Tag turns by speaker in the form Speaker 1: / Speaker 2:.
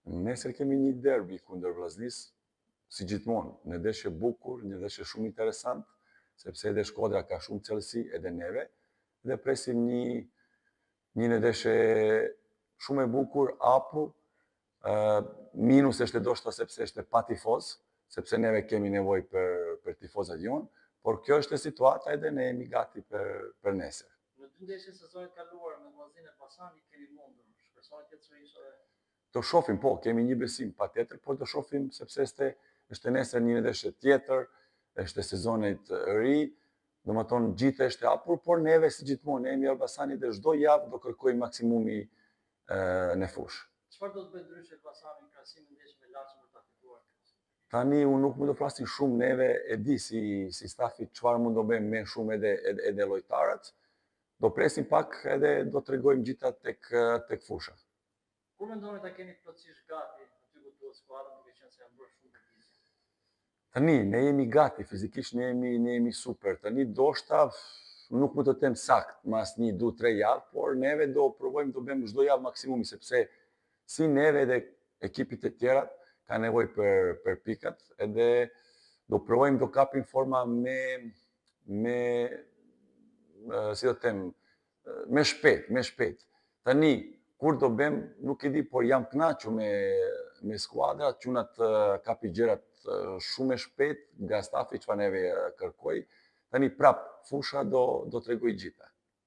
Speaker 1: Nesër kemi një derbi kundër Vllaznisë, si gjithmonë, një ndeshje bukur, një ndeshje shumë interesant, sepse edhe Shkodra ka shumë cilësi, edhe neve, dhe presim një ndeshje shumë e bukur, hapur, minus është ndoshta sepse është pa tifoz, sepse neve kemi nevojë për tifozat jonë, por kjo është situata edhe ne jemi gati për nesër.
Speaker 2: Në dy ndeshje sezonit kaluar me Vllazninë e Elbasanit keni mundur, shpresoni të sërish.
Speaker 1: Do shohim, po, kemi një besim patjetër, por do shohim sepse është nesër një ndeshje tjetër, është sezonit ri, domethënë gjithë është hapur, por neve si gjithmonë, ne jemi Elbasani dhe çdo javë do kërkojmë maksimumi në fushë.
Speaker 2: Çfarë do të bëjë ndryshe Elbasani në krahasim me ndeshjen me Laçin për ta fituar?
Speaker 1: Tani unë nuk më do flasin shumë, neve e di si stafi çfarë mund do bëjmë me shumë edhe lojtarët. Do presim pak edhe do tregojmë gjitha tek fusha.
Speaker 2: Kur mendoni ta keni plotësisht gati aty ku duhet skuadra, duke qenë se janë bërë shumë lëvizje?
Speaker 1: Tani ne jemi gati, fizikisht ne jemi super. Tani ndoshta nuk më të them sakt, mas 1, 2, 3 javë, por neve do provojmë të bëjmë çdo javë maksimumi, sepse si neve dhe ekipit e tjera ka nevojë për pikat, edhe do provojmë të kapim forma si do të them, me shpejt. Tani, kur do bëjmë, nuk e di, por jam kënaqur me skuadra, çunat kapi gjërat shumë e shpejt nga stafi çfarë neve kërkoj. Tani prap, fusha do tregoj gjitha.